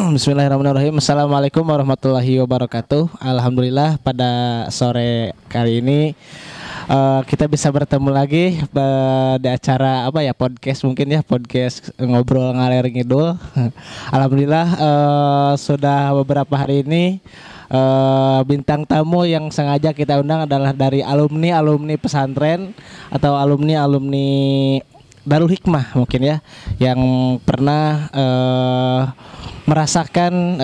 Bismillahirrahmanirrahim. Assalamualaikum warahmatullahi wabarakatuh. Alhamdulillah pada sore kali ini kita bisa bertemu lagi di acara apa ya, podcast mungkin ya, podcast ngobrol ngalir ngidul. Alhamdulillah sudah beberapa hari ini bintang tamu yang sengaja kita undang adalah dari alumni pesantren atau alumni Darul Hikmah mungkin ya, yang pernah merasakan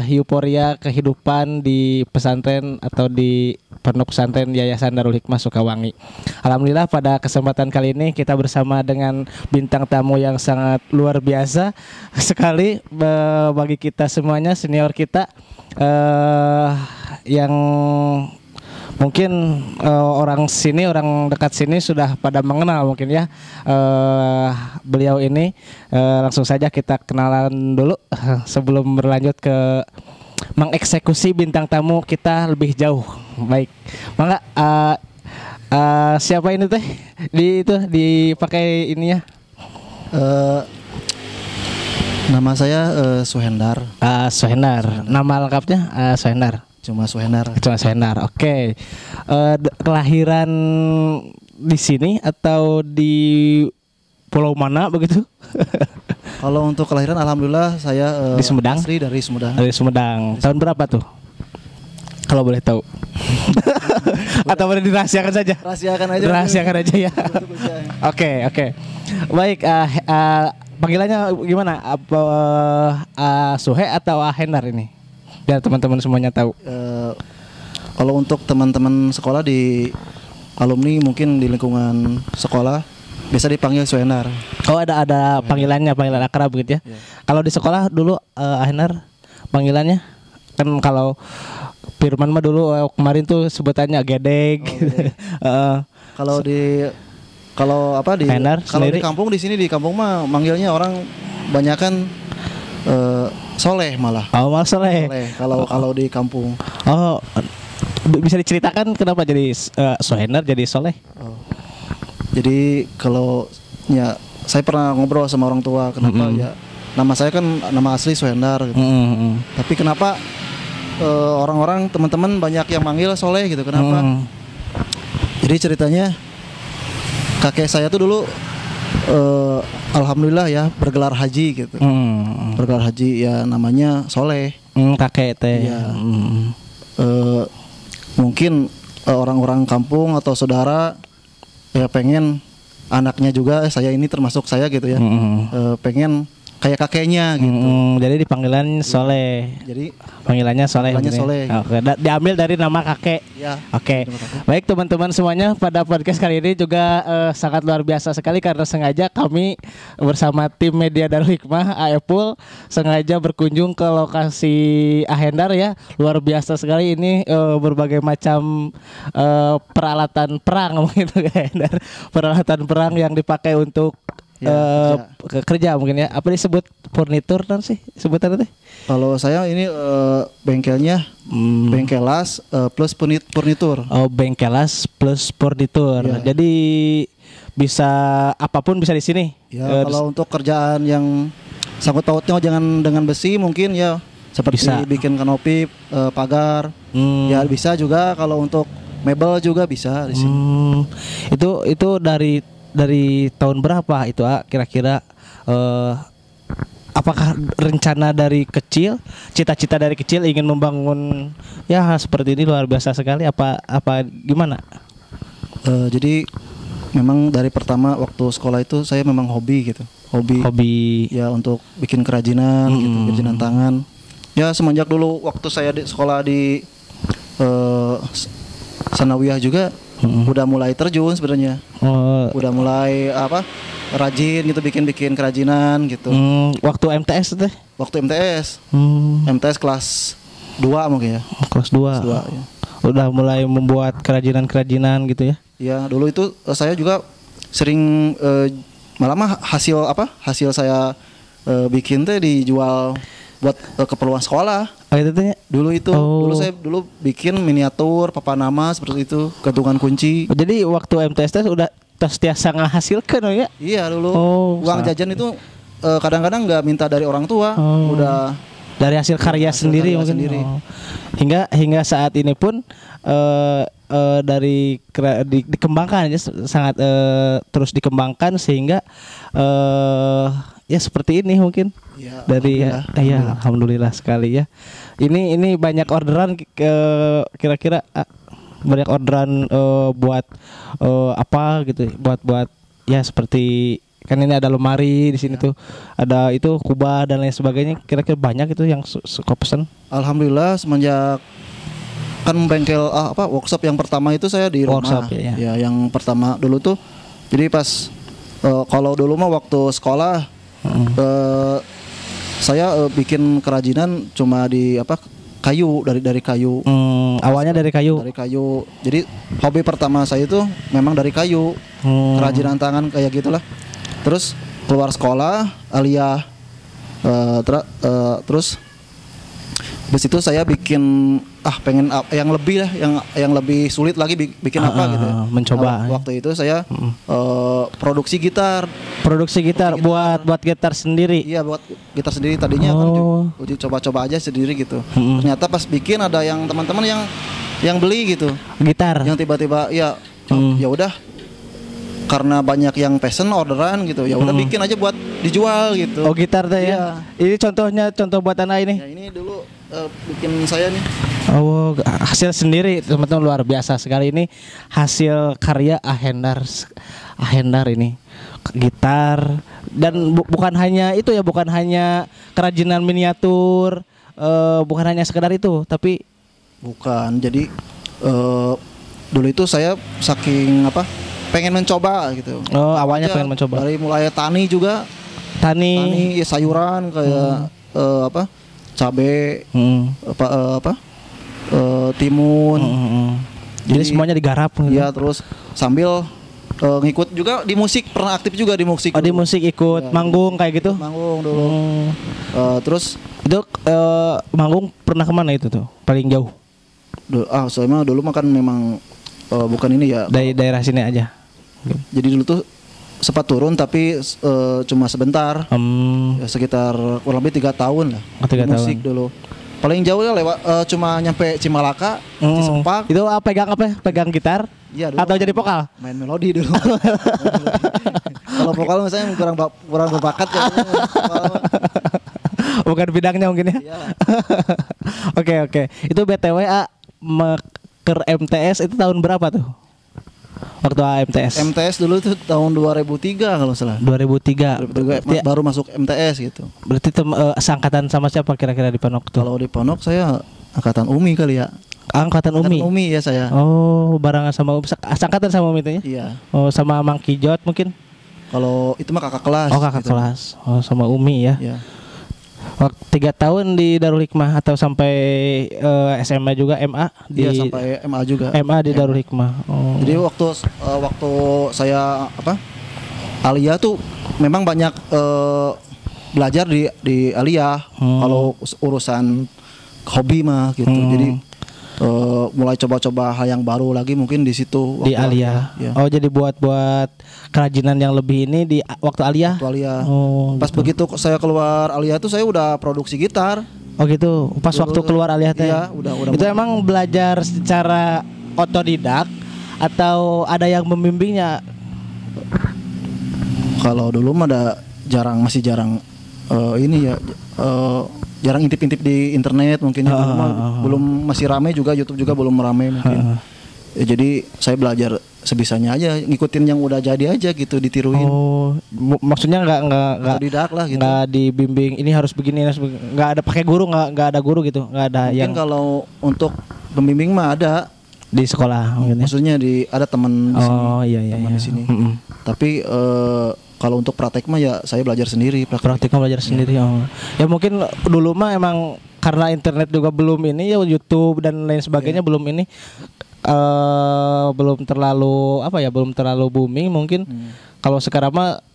euforia kehidupan di pesantren atau di pondok pesantren Yayasan Darul Hikmah Sukawangi. Alhamdulillah pada kesempatan kali ini kita bersama dengan bintang tamu yang sangat luar biasa sekali bagi kita semuanya, senior kita yang mungkin orang dekat sini sudah pada mengenal mungkin ya beliau ini. Langsung saja kita kenalan dulu sebelum berlanjut ke mengeksekusi bintang tamu kita lebih jauh. Baik, mangga siapa ini teh? Dipakai ininya. Nama saya Suhendar. Suhendar. Nama lengkapnya Suhendar. Cuma Suhendar. Oke. Kelahiran di sini atau di pulau mana begitu? Kalau untuk kelahiran alhamdulillah saya di Sumedang. Asli dari Sumedang. Dari Sumedang. Tahun berapa tuh? Kalau boleh tahu. Atau boleh dirahasiakan saja? Rahasiakan aja ya. Oke. Baik, panggilannya gimana? Apa Suhe atau Ahendar ini? Biar teman-teman semuanya tahu. Kalau untuk teman-teman sekolah di alumni mungkin di lingkungan sekolah bisa dipanggil Suhendar. Oh, ada panggilan akrab gitu ya. Yeah. Kalau di sekolah dulu Ahendar panggilannya kan, kalau Firman mah dulu kemarin tuh sebutannya Gedeg. Kalau di kampung, di sini di kampung mah manggilnya orang banyakan Soleh malah. Oh, malah Soleh. Kalau di kampung. Oh, bisa diceritakan kenapa jadi Suhendar jadi Soleh? Oh. Jadi kalau ya saya pernah ngobrol sama orang tua kenapa ya nama saya kan nama asli Suhendar gitu. Tapi kenapa orang-orang teman-teman banyak yang manggil Soleh gitu, kenapa? Jadi ceritanya kakek saya tuh dulu alhamdulillah ya bergelar haji gitu. Bergelar haji ya namanya Soleh. Kakek teh. Ya. Mungkin orang-orang kampung atau saudara ya pengen anaknya juga, saya ini termasuk saya gitu ya. Pengen kayak kakeknya gitu. Jadi dipanggilan Soleh. Jadi panggilannya Soleh. Soleh. Oke, diambil dari nama kakek. Ya. Oke. Baik teman-teman semuanya, pada podcast kali ini juga sangat luar biasa sekali karena sengaja kami bersama tim media Darul Hikmah Aepul sengaja berkunjung ke lokasi Ahendar ya. Luar biasa sekali ini, berbagai macam peralatan perang mungkin Ahendar. Peralatan perang yang dipakai untuk kerja mungkin ya. Apa disebut furnitur kan sih sebutannya teh? Kalau saya ini bengkelnya bengkelas plus furnitur. Oh, bengkelas plus furnitur. Ya. Jadi bisa apapun bisa di sini. Ya, kalau untuk kerjaan yang sangkut pautnya jangan dengan besi mungkin ya, seperti bisa bikin kanopi, pagar. Ya bisa juga, kalau untuk mebel juga bisa di sini. Itu dari tahun berapa itu kira-kira, apakah rencana dari kecil, cita-cita dari kecil ingin membangun ya seperti ini luar biasa sekali, apa gimana? Jadi memang dari pertama waktu sekolah itu saya memang hobi ya untuk bikin kerajinan gitu, kerajinan tangan ya. Semenjak dulu waktu saya di sekolah di Sanawiyah juga udah mulai terjun sebenarnya. Udah mulai rajin gitu, bikin kerajinan gitu. Waktu MTS teh? Waktu MTS. MTS kelas 2 mungkin ya. Kelas 2. Ya. Udah mulai membuat kerajinan gitu ya. Ya, dulu itu saya juga sering malah mah hasil saya bikin teh dijual buat keperluan sekolah. Itu teh dulu saya bikin miniatur papan nama seperti itu, gantungan kunci. Jadi waktu MTS teh udah tiasa ngahasilkan ya? Iya dulu. Uang jajan itu kadang-kadang nggak minta dari orang tua, udah Dari hasil karya sendiri karya mungkin. sendiri. Oh. Hingga saat ini pun dikembangkan ya, sangat terus dikembangkan sehingga ya seperti ini mungkin. Ya, Dari alhamdulillah sekali ya. Ini banyak orderan kira-kira banyak orderan buat apa gitu, buat ya seperti kan ini ada lemari di sini tuh, ada itu kubah dan lain sebagainya. Kira-kira banyak itu yang suka pesan. Alhamdulillah semenjak kan bengkel workshop yang pertama itu saya di rumah. Workshop, ya. Ya, yang pertama dulu tuh. Jadi pas kalau dulu mah waktu sekolah saya bikin kerajinan cuma di kayu, dari kayu. Awalnya dari kayu. Dari kayu. Jadi hobi pertama saya itu memang dari kayu. Kerajinan tangan kayak gitulah. Terus keluar sekolah, aliyah, terus habis itu saya bikin pengen yang lebih lah, yang lebih sulit lagi bikin apa gitu ya. Mencoba. Waktu itu saya produksi gitar. Produksi gitar buat gitar sendiri. Iya, buat gitar sendiri tadinya kan uji coba-coba aja sendiri gitu. Ternyata pas bikin ada yang teman-teman yang beli gitu. Gitar. Yang tiba-tiba ya udah, karena banyak yang pesen orderan gitu, ya udah bikin aja buat dijual gitu. Oh, gitar teh ya. Ini contoh buatan ini. Ya, ini dulu bikin saya nih. Oh, hasil sendiri teman-teman, luar biasa sekali ini hasil karya Ahendar ini. Gitar dan bukan hanya itu ya, bukan hanya kerajinan miniatur, bukan hanya sekedar itu, tapi bukan. Jadi dulu itu saya saking pengen mencoba gitu. Oh, awalnya pengen mencoba. Dari mulai tani juga. Tani ya, sayuran kayak cabe, timun. Jadi semuanya digarap gitu. Ya, terus sambil ngikut juga di musik, pernah aktif juga di musik. Oh, di musik ikut manggung kayak gitu. Manggung dulu. Terus itu manggung pernah kemana itu tuh? Paling jauh? Soalnya dulu mah kan memang bukan ini ya. Dari daerah sini aja. Jadi dulu tuh sempat turun tapi cuma sebentar. Ya, sekitar kurang lebih 3 tahun lah. 3 musik tahun. dulu. Paling jauh ya lewat cuma nyampe Cimalaka, Cisempak. Itu pegang apa ya? Pegang gitar? Iya, dulu. Atau jadi vokal? Main melodi dulu. Kalau vokal misalnya kurang berbakat ya. Bukan bidangnya mungkin ya. Iya. Oke. Itu BTW ke MTS itu tahun berapa tuh? Waktu MTS. MTS dulu tuh tahun 2003 kalau salah. 2003. Baru masuk MTS gitu. Berarti seangkatan sama siapa kira-kira di Ponok tuh? Kalau di Ponok saya angkatan Umi kali ya. Angkatan Umi. Umi ya saya. Oh, barengan sama Umi. Angkatan sama Umi itu ya? Iya. Oh, sama Mang Kijot mungkin? Kalau itu mah kakak kelas. Oh, kakak gitu. kelas. Oh, sama Umi ya. Iya. 3 tahun di Darul Hikmah atau sampai SMA juga, MA di Iya, sampai MA juga. MA di Darul Hikmah. Oh. Jadi waktu saya aliyah tuh memang banyak belajar di aliyah. Kalau urusan hobi mah gitu. Jadi mulai coba-coba hal yang baru lagi mungkin di situ di aliyah. Ya. Oh, jadi buat kerajinan yang lebih ini di waktu aliyah. Oh, pas gitu. begitu saya keluar aliyah tuh saya udah produksi gitar. Oh gitu. Pas waktu keluar aliyah teh. Iya, udah itu emang belajar secara otodidak atau ada yang membimbingnya? Kalau dulu mah masih jarang ini ya. Jarang intip-intip di internet mungkin belum, masih rame juga, YouTube juga belum rame mungkin. Ya, jadi saya belajar sebisanya aja, ngikutin yang udah jadi aja gitu, ditiruin. Oh, maksudnya nggak didak lah gitu. Nggak dibimbing, ini harus begini, nggak ada pakai guru, nggak ada guru gitu, nggak ada. Mungkin yang kalau untuk pembimbing mah ada di sekolah mungkin. Maksudnya ada teman di sini. Oh iya. Teman di sini. Tapi kalau untuk praktek mah ya saya belajar sendiri. Prakteknya belajar sendiri. Oh. Ya mungkin dulu mah emang karena internet juga belum ini ya, YouTube dan lain sebagainya belum ini, belum terlalu booming mungkin. Kalau sekarang mah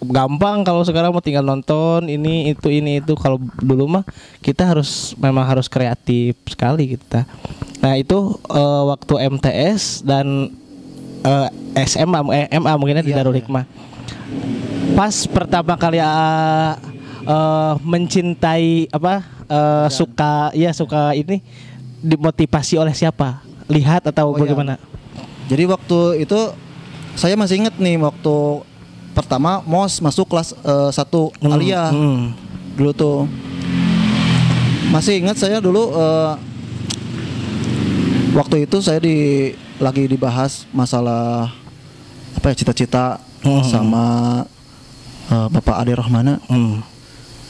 gampang, kalau sekarang mah tinggal nonton ini itu. Kalau dulu mah kita memang harus kreatif sekali kita. Nah itu waktu MTS dan MA mungkinnya di Darul Hikmah. Pas pertama kali mencintai suka ini dimotivasi oleh siapa? Lihat atau bagaimana? Jadi waktu itu saya masih ingat nih waktu pertama MOS masuk kelas 1 Alia. Dulu tuh masih ingat saya dulu waktu itu saya lagi dibahas masalah apa ya, cita-cita sama Bapak Ade Rahmana.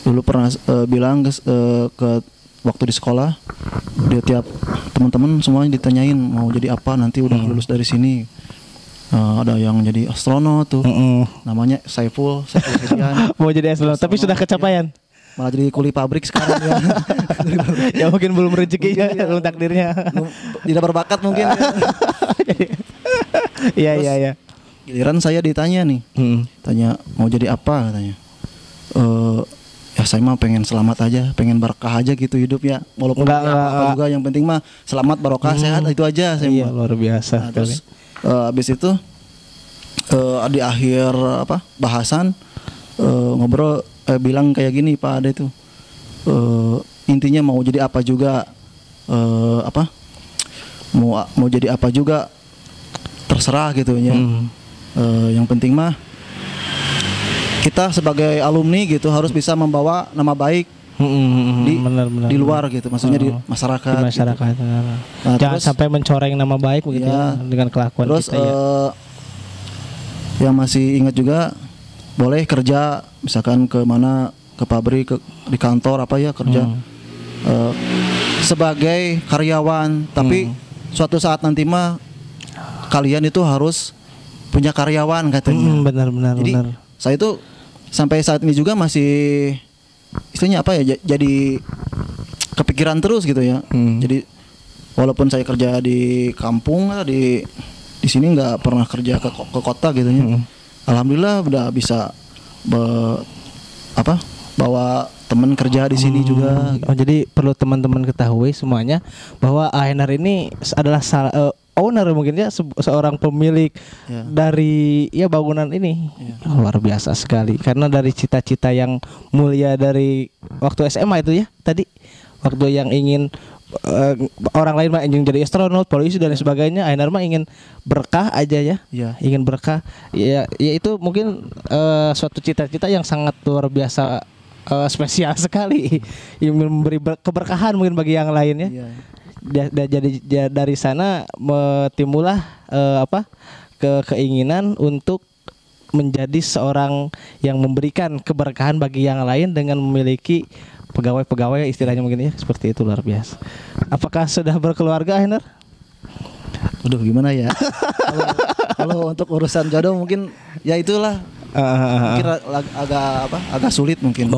Dulu pernah bilang ke waktu di sekolah, dia tiap teman-teman semuanya ditanyain mau jadi apa nanti udah lulus dari sini. Ada yang jadi astronot tuh, namanya Saiful Hidian. Mau jadi astronot, tapi sudah kecapaian. Malah jadi kuli pabrik sekarang ya. Ya mungkin belum rezekinya, belum takdirnya. Tidak berbakat mungkin. Iya. Giliran saya ditanya nih, tanya mau jadi apa katanya. Ya saya mah pengen selamat aja, pengen berkah aja gitu hidup ya. Walaupun apa juga yang penting mah selamat, barokah, sehat itu aja saya. Iya, luar biasa. Nah, terus habis itu di akhir bahasan ngobrol bilang kayak gini Pak Ade tuh. Intinya mau jadi apa juga mau jadi apa juga terserah gitu ya. Yang penting mah kita sebagai alumni gitu harus bisa membawa nama baik di luar gitu, maksudnya di masyarakat. Di masyarakat. Gitu. Nah, jangan sampai mencoreng nama baik begitu ya, dengan kelakuan terus, kita ya. Yang masih ingat juga boleh kerja misalkan ke mana, ke pabrik, di kantor apa ya kerja sebagai karyawan, tapi suatu saat nanti mah kalian itu harus punya karyawan katanya. Benar. Jadi saya itu sampai saat ini juga masih istilahnya apa ya, jadi kepikiran terus gitu ya. Jadi walaupun saya kerja di kampung, di sini nggak pernah kerja ke kota gitu ya. Alhamdulillah udah bisa bawa teman kerja di sini juga. Jadi perlu teman-teman ketahui semuanya bahwa ANR ini adalah owner mungkin ya, seorang pemilik dari bangunan ini. Luar biasa sekali, karena dari cita-cita yang mulia dari waktu SMA itu ya tadi, waktu yang ingin orang lain mah ingin jadi astronot, polisi dan sebagainya, ANR mah ingin berkah aja ya. Ingin berkah ya itu mungkin suatu cita-cita yang sangat luar biasa, spesial sekali, ingin memberi keberkahan mungkin bagi yang lain ya. Jadi dari sana timbullah keinginan untuk menjadi seorang yang memberikan keberkahan bagi yang lain dengan memiliki pegawai-pegawai, istilahnya mungkin ya, seperti itu. Luar biasa. Apakah sudah berkeluarga, Hener? Aduh, gimana ya? Kalau untuk urusan jodoh mungkin ya itulah. Mungkin agak sulit mungkin.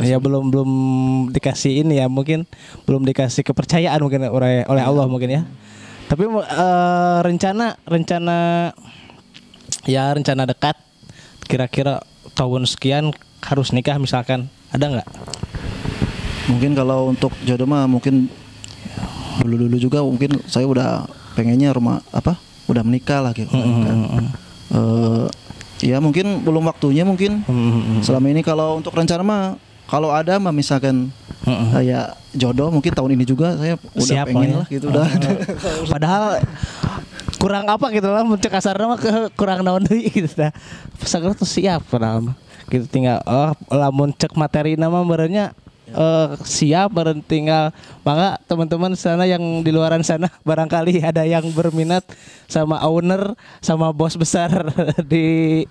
Ya belum dikasih ini ya, mungkin belum dikasih kepercayaan mungkin oleh Allah mungkin ya. Tapi rencana dekat, kira-kira tahun sekian harus nikah misalkan, ada nggak? Mungkin kalau untuk jodoh mah mungkin dulu juga mungkin saya udah pengennya udah menikah lah gitu. Ya mungkin belum waktunya mungkin. Selama ini kalau untuk rencana mah kalau ada mah misalkan kayak jodoh mungkin tahun ini juga saya udah siap pengen lah gitu udah. Padahal kurang apa gitu lah, muncul kasarnya mah kurang naon deui gitu dah. Pesagera tuh siap padahal mah. Gitu tinggal lamun cek materi nama benernya siap, beren tinggal mangga teman-teman sana yang di luaran sana barangkali ada yang berminat sama owner sama bos besar di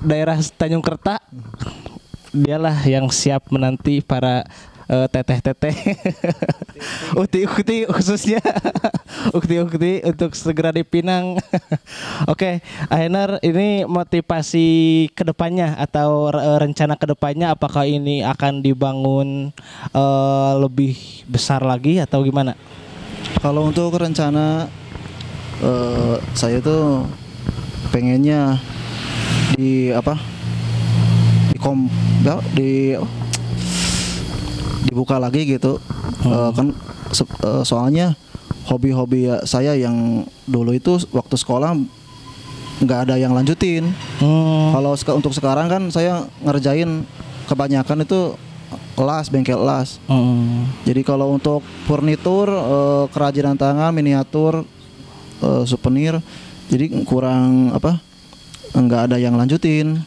daerah Tanjung Kerta, dialah yang siap menanti para teteh-teteh ukti-ukti khususnya ukti-ukti untuk segera dipinang. Oke, Hener, ini motivasi kedepannya atau rencana kedepannya, apakah ini akan dibangun lebih besar lagi atau gimana? Kalau untuk rencana saya tuh pengennya dibuka lagi gitu. Kan soalnya hobi-hobi saya yang dulu itu waktu sekolah nggak ada yang lanjutin. Kalau untuk sekarang kan saya ngerjain kebanyakan itu las, bengkel las. Jadi kalau untuk furnitur, kerajinan tangan, miniatur, souvenir, jadi kurang apa? Enggak ada yang lanjutin.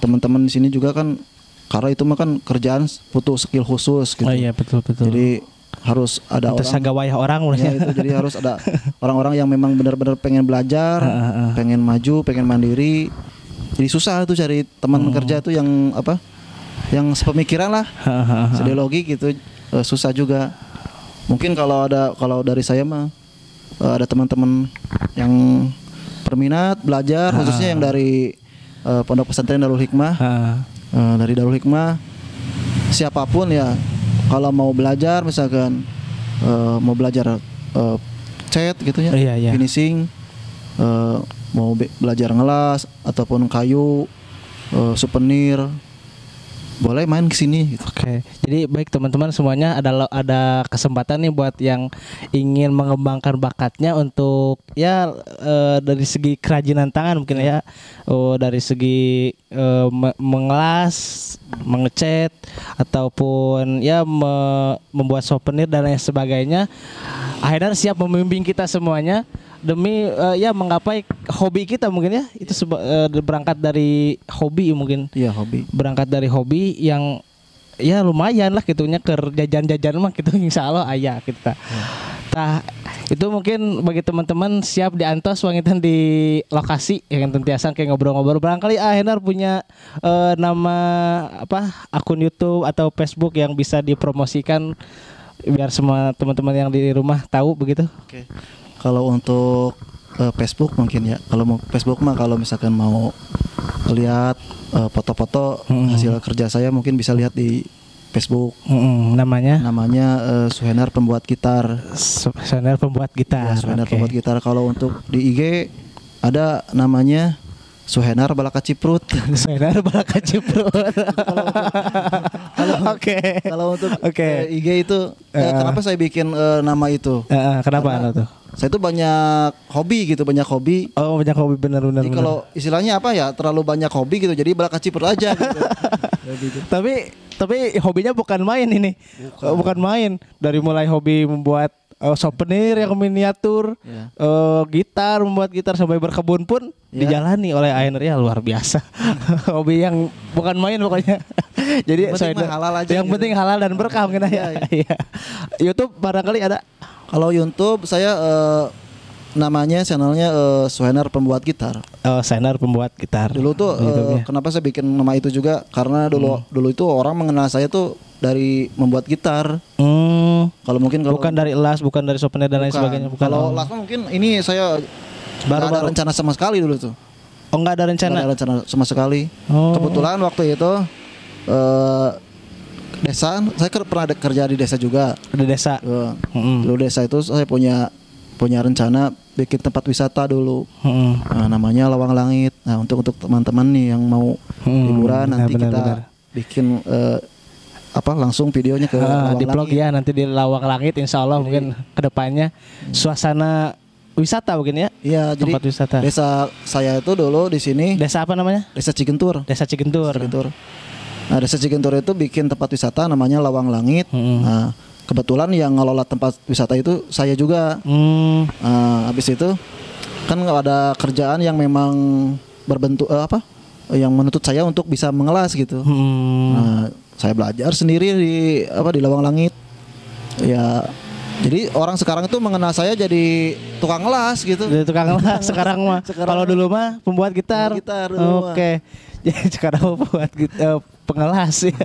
Teman-teman di sini juga kan, karena itu mah kan kerjaan butuh skill khusus gitu. Oh iya, betul. Jadi harus ada terus orang ya, itu, jadi harus ada orang-orang yang memang benar-benar pengen belajar, pengen maju, pengen mandiri. Jadi susah tuh cari teman kerja tuh yang apa, yang sepemikiran lah, seideologi gitu, susah juga. Mungkin kalau dari saya mah ada teman-teman yang berminat belajar, khususnya yang dari Pondok Pesantren Darul Hikmah. Dari Darul Hikmah, siapapun ya, kalau mau belajar misalkan mau belajar cat gitu ya, finishing, mau belajar ngelas ataupun kayu, souvenir, boleh main ke sini gitu. Oke. Jadi baik teman-teman semuanya, ada kesempatan nih buat yang ingin mengembangkan bakatnya untuk ya dari segi kerajinan tangan mungkin ya. Dari segi mengelas, mengecat ataupun ya membuat souvenir dan lain sebagainya. Haidar siap membimbing kita semuanya demi ya menggapai hobi kita mungkin ya. Itu berangkat dari hobi mungkin. Iya, hobi. Berangkat dari hobi yang ya lumayan lah gitunya, ke jajan-jajan mah gitu insyaallah aya kita. Tah itu mungkin bagi teman-teman siap diantos wangitan di lokasi yang tentiasan kayak ngobrol-ngobrol. Barangkali Henar punya nama apa, akun YouTube atau Facebook yang bisa dipromosikan biar semua teman-teman yang di rumah tahu begitu. Oke. Kalau untuk Facebook mungkin ya. Kalau mau Facebook mah, kalau misalkan mau lihat foto-foto hasil kerja saya, mungkin bisa lihat di Facebook. Namanya Suhenar Pembuat Gitar. Suhenar Pembuat Gitar. Ya, Suhenar Pembuat Gitar. Kalau untuk di IG ada namanya Suhenar Balaka Ciprut. Suhenar Balaka Ciprut. Oke. Kalau untuk IG itu kenapa saya bikin nama itu? Kenapa tuh? Saya tuh banyak hobi gitu, banyak hobi. Oh, banyak hobi, benar. Jadi kalau istilahnya apa ya, terlalu banyak hobi gitu, jadi Balaka Ciprut aja gitu. Tapi hobinya bukan main ini. Bukan main. Dari mulai hobi membuat souvenir yang miniatur, gitar, membuat gitar, sampai berkebun pun dijalani oleh Ainer ya, luar biasa. Hobi yang bukan main pokoknya. Jadi yang penting halal dan berkah mungkin ya. YouTube barangkali ada. Kalau YouTube saya namanya channelnya Suhenar Pembuat Gitar. Suhenar Pembuat Gitar. Dulu tuh kenapa saya bikin nama itu juga, karena dulu itu orang mengenal saya tuh dari membuat gitar. Kalau bukan dari las, bukan dari souvenir dan lain sebagainya. Kalau las mungkin ini saya baru ada rencana sama sekali dulu tuh. Oh, nggak ada rencana? Nggak ada rencana sama sekali. Kebetulan waktu itu desa, saya pernah kerja di desa juga. Di desa. Dulu desa itu saya punya rencana bikin tempat wisata dulu. Namanya Lawang Langit. Nah, untuk teman-teman nih yang mau liburan, nanti kita bikin langsung videonya ke di vlog ya, nanti di Lawang Langit insya Allah. Mungkin kedepannya suasana wisata mungkin ya. Iya, tempat jadi wisata. Desa saya itu dulu di sini. Desa apa namanya? Desa Cigentur. Nah, Desa Cigentur itu bikin tempat wisata namanya Lawang Langit. Nah, kebetulan yang ngelola tempat wisata itu saya juga. Habis itu kan ada kerjaan yang memang berbentuk yang menuntut saya untuk bisa mengelas gitu. Nah, saya belajar sendiri di Lawang Langit. Ya, jadi orang sekarang itu mengenal saya jadi tukang ngelas gitu. Jadi tukang ngelas sekarang mah. Kalau dulu mah pembuat gitar. Oke. Jadi sekarang pembuat gitar, pengelas ya.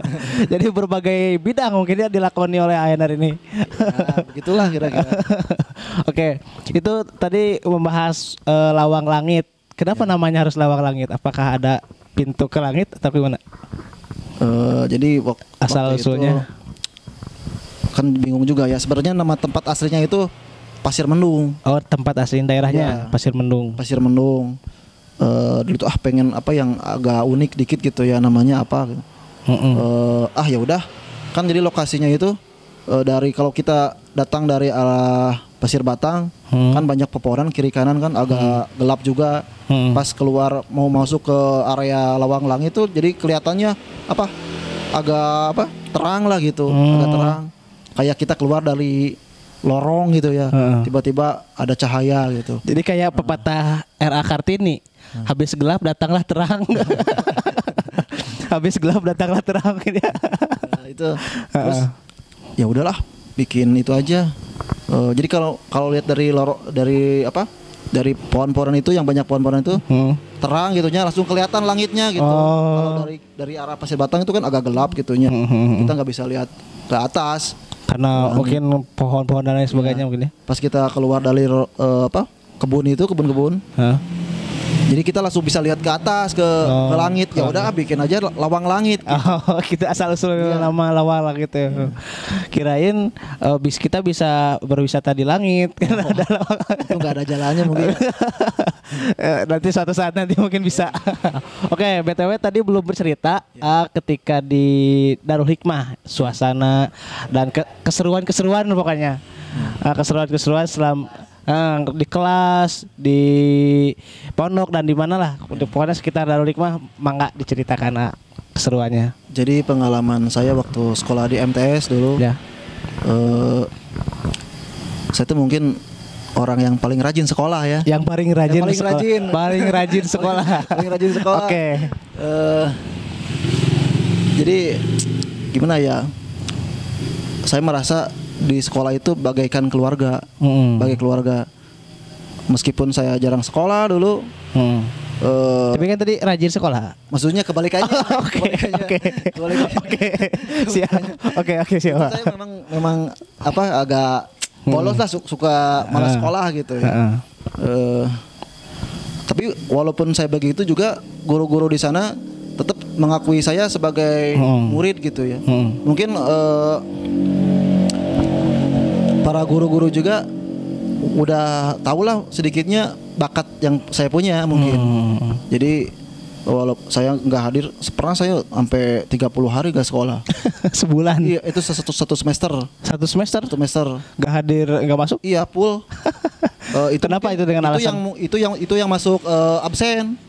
Jadi berbagai bidang mungkin ya dilakoni oleh Ainer ini. Nah, begitulah kira-kira. Oke, itu tadi membahas Lawang Langit. Kenapa namanya harus Lawang Langit? Apakah ada pintu ke langit atau gimana? Jadi asal usulnya kan bingung juga ya. Sebenarnya nama tempat aslinya itu Pasir Mendung. Oh, tempat asli daerahnya Pasir Mendung. Pasir Mendung. Dulu tuh pengen apa yang agak unik dikit gitu ya, namanya apa? Ya udah. Kan jadi lokasinya itu dari kalau kita datang dari arah Pasir Batang, kan banyak pepohonan kiri kanan kan agak gelap juga. Pas keluar mau masuk ke area Lawang Langit itu jadi kelihatannya agak apa terang lah gitu, agak terang. Kayak kita keluar dari lorong gitu ya, tiba-tiba ada cahaya gitu. Jadi kayak pepatah R.A. Kartini, habis gelap datanglah terang. Habis gelap datanglah terang. Nah, itu terus ya udahlah bikin itu aja. Jadi kalau lihat dari apa dari pohon-pohon itu, yang banyak pohon-pohon itu terang gitunya, langsung kelihatan langitnya gitu. Kalau dari arah Pasir Batang itu kan agak gelap gitunya, kita nggak bisa lihat ke atas karena mungkin pohon-pohon dan lain sebagainya mungkin ya. Pas kita keluar dari apa kebun-kebun, jadi kita langsung bisa lihat ke atas ke langit. Ya udah bikin aja lawang langit gitu. Kita asal usul nama lawang langit ya. Kirain kita bisa berwisata di langit. Itu nggak ada jalannya mungkin. Nanti suatu saat nanti mungkin bisa. Oke, BTW tadi belum bercerita ketika di Darul Hikmah, suasana dan keseruan-keseruan pokoknya. Keseruan-keseruan selama di kelas, di pondok dan di mana lah, pokoknya sekitar Darul Hikmah, mangga diceritakan keseruannya. Jadi pengalaman saya waktu sekolah di MTS dulu, saya tuh mungkin orang yang paling rajin sekolah ya. Yang paling rajin sekolah. Paling rajin sekolah. Oke. Jadi gimana ya? Saya merasa di sekolah itu bagaikan keluarga, bagai keluarga. Meskipun saya jarang sekolah dulu, tapi kan tadi rajin sekolah. Maksudnya kebalikannya. Oke, siap. Saya memang apa agak bolos lah, suka malas sekolah gitu ya. Tapi walaupun saya begitu juga, guru-guru di sana tetap mengakui saya sebagai murid gitu ya. Mungkin para guru-guru juga udah tahulah sedikitnya bakat yang saya punya mungkin. Jadi walaupun saya nggak hadir, pernah saya sampai 30 hari gak sekolah. Sebulan? Iya, itu satu semester. Satu semester? Satu semester. Gak hadir, gak masuk? Iya, full. Kenapa itu dengan alasan? Itu yang masuk absen.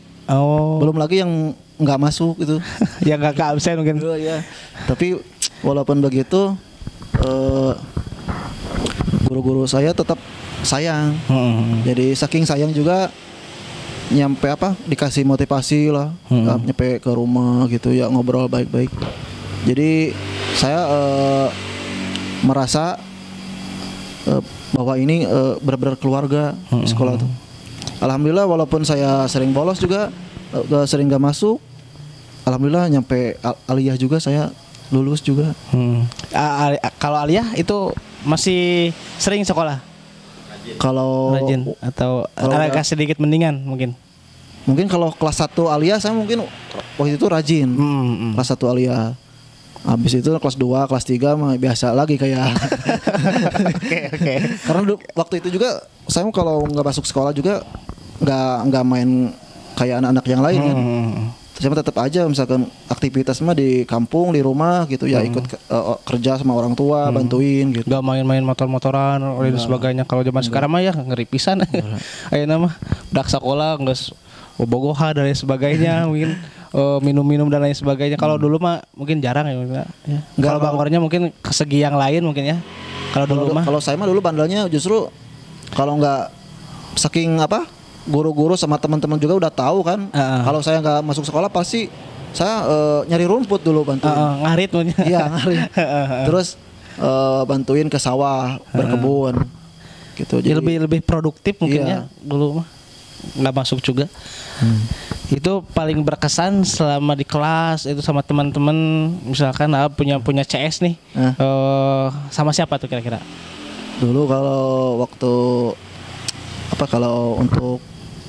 Belum lagi yang nggak masuk itu. Yang nggak ke absen mungkin. Ya. Tapi walaupun begitu, guru-guru saya tetap sayang. Jadi saking sayang juga, nyampe dikasih motivasi lah, nyampe ke rumah gitu ya, ngobrol baik-baik. Jadi saya merasa bahwa ini benar-benar keluarga di sekolah tuh. Alhamdulillah walaupun saya sering bolos juga, sering gak masuk, alhamdulillah nyampe aliyah juga saya lulus juga. Kalau aliyah itu masih sering sekolah? Kalau rajin atau agak sedikit mendingan mungkin. Mungkin kalau kelas 1 aliyah saya mungkin waktu itu rajin. Kelas 1 aliyah. Habis itu kelas 2, kelas 3 mah biasa lagi kayak. Oke. Karena waktu itu juga saya kalau nggak masuk sekolah juga nggak main kayak anak-anak yang lain kan. Saya tetap aja misalkan aktivitas mah di kampung, di rumah gitu ya, ikut kerja sama orang tua, bantuin gitu. Gak main-main motor-motoran dan sebagainya. Kalau zaman sekarang mah ya ngeri pisan. Ayeuna mah dak sekolah geus bobogoha dan lain sebagainya, mungkin minum-minum dan lain sebagainya. Kalau dulu mah mungkin jarang ya. Kalau bangornya mungkin ke segi yang lain mungkin ya. Kalau dulu mah. Kalau saya mah dulu bandelnya justru kalau nggak saking guru-guru sama teman-teman juga udah tahu kan. Kalau saya nggak masuk sekolah pasti saya nyari rumput dulu, bantuin. Ngarit punya. Iya, ngarit. Terus bantuin ke sawah, berkebun. Gitu. Jadi lebih produktif mungkin ya dulu mah. Nggak masuk juga. Itu paling berkesan selama di kelas itu sama teman-teman, misalkan punya CS nih. Sama siapa tuh kira-kira? Dulu kalau untuk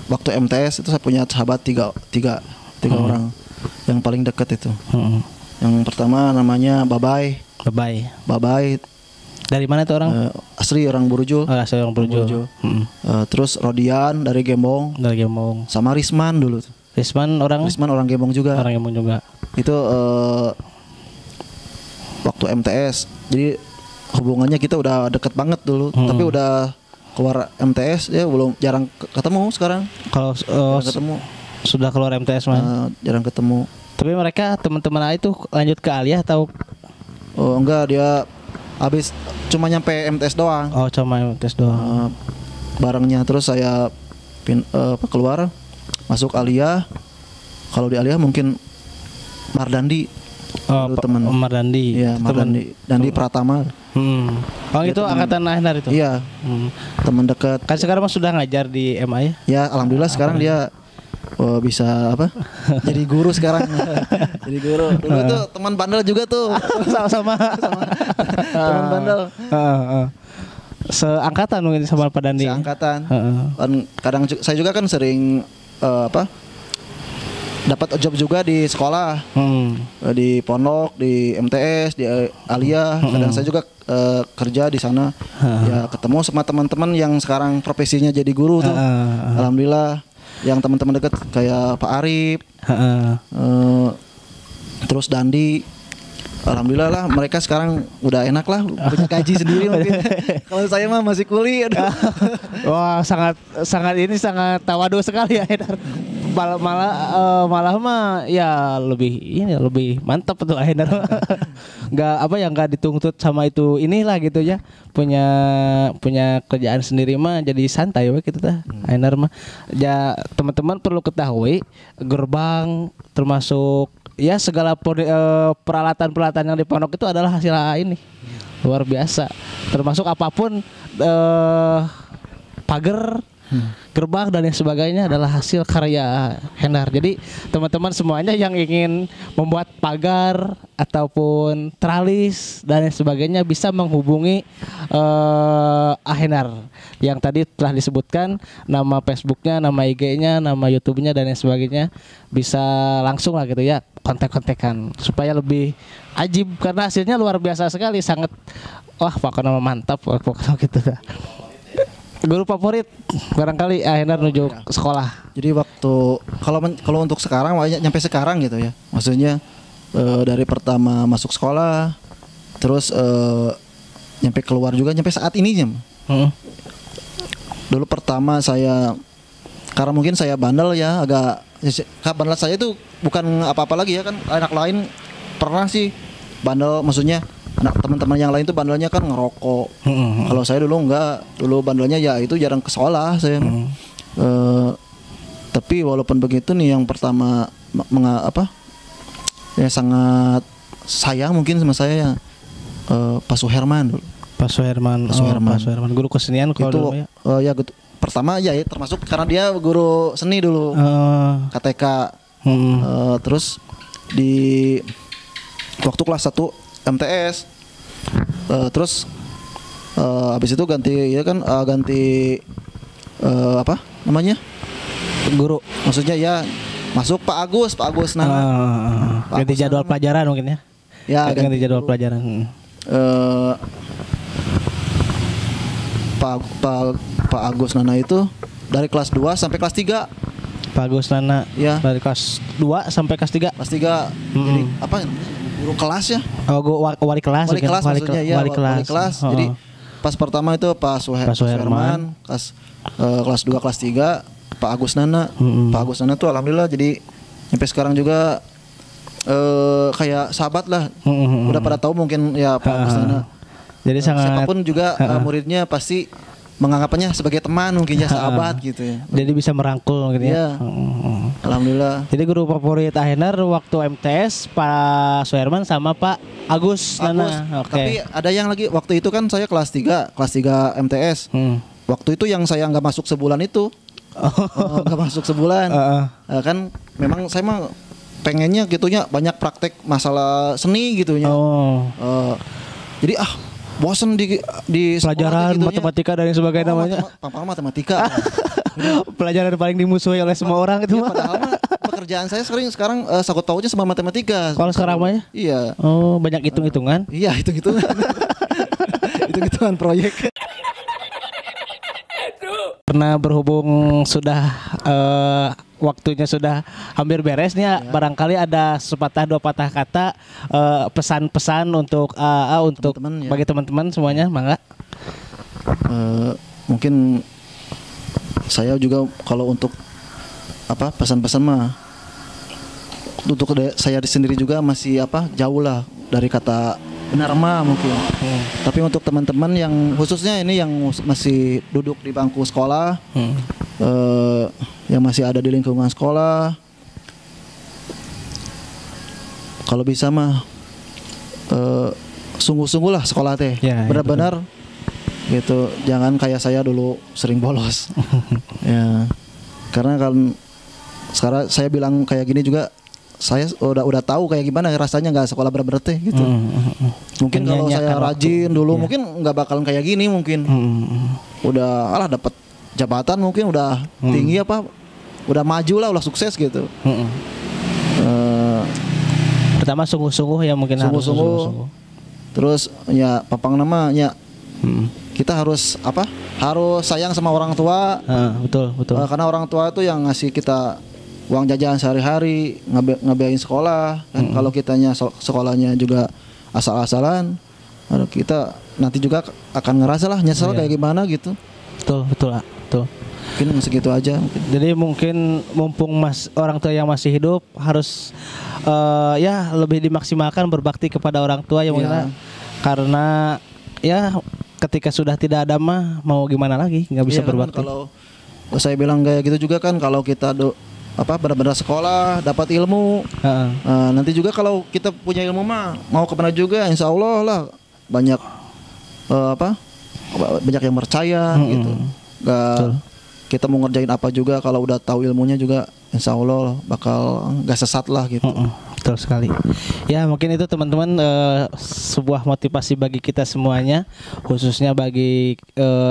waktu MTS itu saya punya sahabat tiga orang yang paling dekat itu. Yang pertama namanya Babay. Dari mana tuh orang? Asli orang Burujul. Asli orang Burujul. Terus Rodian dari Gembong. Sama Risman dulu. Risman orang Gembong juga. Itu waktu MTS. Jadi hubungannya kita udah deket banget dulu. Tapi udah keluar MTS ya belum, jarang ketemu sekarang. Kalau ketemu sudah keluar MTS mah jarang ketemu. Tapi mereka teman-teman itu lanjut ke aliyah atau? Oh enggak, dia habis cuma nyampe MTS doang. Oh cuma tes doang. Barengnya terus saya keluar masuk aliyah. Kalau di aliyah mungkin Mardandi. Oh teman Mardandi. Iya Mardandi. Dandi Pratama. Oh itu angkatan Ahnar itu? Iya. Teman dekat. Kan sekarang mah sudah ngajar di MA ya? Ya alhamdulillah sekarang dia bisa apa? Jadi guru sekarang. Jadi guru. Dulu tuh teman bandel juga tuh. Sama-sama. Teman bandel. Seangkatan mungkin sama Pak Dandi. Seangkatan. Kadang saya juga kan sering dapat job juga di sekolah, di pondok, di MTS, di aliyah. Kadang saya juga kerja di sana. Ya ketemu sama teman-teman yang sekarang profesinya jadi guru tuh. Alhamdulillah, yang teman-teman dekat kayak Pak Arif, terus Dandi. Alhamdulillah lah, mereka sekarang udah enak lah, punya gaji sendiri mungkin. Kalau saya mah masih kuli. Wah sangat sangat tawadu sekali ya Haidar. Malah mah ya lebih mantap tuh Haidar. Nggak dituntut sama itu inilah gitu ya. Punya kerjaan sendiri mah jadi santai we gitu tah. Haidar mah ya teman-teman perlu ketahui gerbang termasuk ya segala peralatan yang di pondok itu adalah hasil ini luar biasa, termasuk apapun pagar, gerbang dan yang sebagainya adalah hasil karya Hendar. Jadi teman-teman semuanya yang ingin membuat pagar ataupun tralis dan yang sebagainya bisa menghubungi Hendar yang tadi telah disebutkan, nama Facebooknya, nama IG-nya, nama YouTube-nya dan yang sebagainya, bisa langsung lah gitu ya kontak-kontakan supaya lebih ajib karena hasilnya luar biasa sekali, sangat pokoknya mantap pokoknya gitu dah. Guru favorit barangkali Hendar menuju sekolah. Jadi waktu kalau untuk sekarang nyampe sekarang gitu ya. Maksudnya dari pertama masuk sekolah terus nyampe keluar juga nyampe saat ini jam. Dulu pertama saya karena mungkin saya bandel ya, bandel saya itu bukan apa-apa lagi ya kan, anak lain pernah sih bandel, maksudnya anak teman-teman yang lain tuh bandelnya kan ngerokok. Kalau saya dulu enggak, dulu bandelnya ya itu jarang ke sekolah saya. Tapi walaupun begitu nih yang pertama ya sangat sayang mungkin sama saya ya Pak Suherman dulu. Pak Suherman guru kesenian kalau itu dulu ya. Pertama ya termasuk karena dia guru seni dulu. KTK. Terus di waktu kelas 1 MTS terus habis itu ganti apa namanya? Guru. Maksudnya ya masuk Pak Agus Nana. Ganti jadwal pelajaran mungkin ya. Ya, ganti jadwal pelajaran. Pak Agus Nana itu dari kelas 2 sampai kelas 3. Pak Agus Nana ya. Dari kelas 2 sampai kelas 3. Kelas 3. Jadi apa? Guru kelas ya? Wali kelas. Wali kelas maksudnya ya. Wali kelas. Jadi pas pertama itu Pak Suherman, kelas 2 kelas 3 Pak Agus Nana. Pak Agus Nana tuh alhamdulillah jadi sampai sekarang juga kayak sahabat lah. Udah pada tahu mungkin ya Pak Agus Nana. Jadi siapapun juga muridnya pasti menganggapnya sebagai teman mungkin ya, sahabat gitu ya. Jadi bisa merangkul gitu ya. Alhamdulillah. Jadi guru favorit Hendar waktu MTS Pak Suherman sama Pak Agus Nana. Tapi ada yang lagi waktu itu kan saya kelas 3 MTS. Waktu itu yang saya nggak masuk sebulan itu. Nggak masuk sebulan. Kan memang saya mah pengennya gitunya banyak praktek masalah seni gitunya. Jadi bosan di pelajaran gitu matematika dan yang sebagainya namanya. Matematika. Pelajaran paling dimusuhi oleh semua orang itu mah. Padahal pekerjaan saya sekarang sangkut pautnya sama matematika. Kalau sekarang mah ya? Iya. Oh, banyak hitung-hitungan. Iya, hitung-hitungan. Hitung-hitungan proyek. Karena berhubung sudah waktunya sudah hampir beres nih ya. Barangkali ada sepatah dua patah kata pesan-pesan untuk teman-teman, bagi teman-teman semuanya, mangga. Mungkin saya juga kalau untuk pesan-pesan mah untuk saya sendiri juga masih jauh lah dari kata benar mah mungkin. Tapi untuk teman-teman yang khususnya ini yang masih duduk di bangku sekolah, yang masih ada di lingkungan sekolah, kalau bisa mah sungguh-sungguh lah sekolah teh, benar-benar gitu. Jangan kayak saya dulu sering bolos. Ya, karena kan sekarang saya bilang kayak gini juga, saya udah tahu kayak gimana rasanya nggak sekolah bener-bener teh gitu. Mungkin kalau saya rajin dulu mungkin nggak bakalan kayak gini mungkin. Udah dapat jabatan mungkin udah tinggi udah maju lah, udah sukses gitu. Pertama sungguh-sungguh ya mungkin sungguh-sungguh. Terus ya papang namanya kita harus harus sayang sama orang tua. Betul. Karena orang tua itu yang ngasih kita uang jajan sehari-hari, ngebiayain sekolah kan. Kalau kitanya sekolahnya juga asal-asalan, kita nanti juga akan ngerasa lah nyesel kayak gimana gitu. Betul. Mungkin segitu aja mungkin. Jadi mungkin mumpung orang tua yang masih hidup harus ya lebih dimaksimalkan berbakti kepada orang tua mungkin, karena ya ketika sudah tidak ada mah mau gimana lagi, nggak bisa berbakti. Kan, kalau saya bilang kayak gitu juga kan, kalau kita benar-benar sekolah dapat ilmu, nanti juga kalau kita punya ilmu mah mau kemana juga insya Allah lah banyak banyak yang percaya gitu. Kita mau ngerjain apa juga kalau udah tahu ilmunya juga insya Allah bakal gak sesat lah gitu. Betul sekali. Ya mungkin itu teman-teman sebuah motivasi bagi kita semuanya, khususnya bagi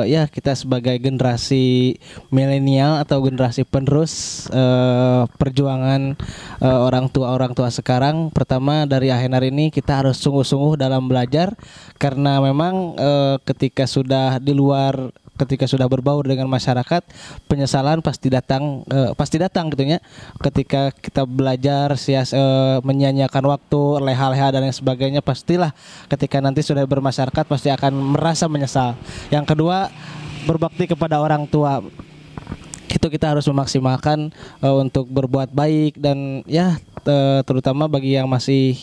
ya kita sebagai generasi milenial atau generasi penerus perjuangan orang tua sekarang. Pertama dari Ahenar ini kita harus sungguh-sungguh dalam belajar, karena memang ketika sudah di luar, ketika sudah berbaur dengan masyarakat, penyesalan pasti datang gitu ya. Ketika kita belajar menyanyiakan waktu, leha-leha dan lain sebagainya, pastilah ketika nanti sudah bermasyarakat pasti akan merasa menyesal. Yang kedua, berbakti kepada orang tua. Itu kita harus memaksimalkan untuk berbuat baik, dan ya terutama bagi yang masih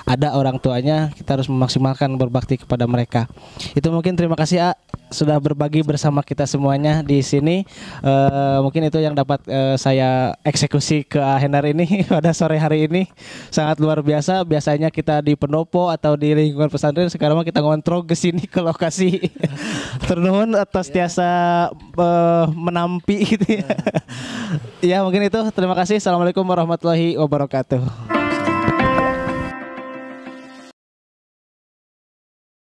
ada orang tuanya, kita harus memaksimalkan berbakti kepada mereka. Itu mungkin, terima kasih sudah berbagi bersama kita semuanya di sini. Mungkin itu yang dapat saya eksekusi ke Ahenar ini pada sore hari ini. Sangat luar biasa. Biasanya kita di pendopo atau di lingkungan pesantren, sekarang kita ngontrol ke sini ke lokasi. Ternuhun atas tiasa menampi gitu ya. Ya mungkin itu, terima kasih. Assalamualaikum warahmatullahi wabarakatuh.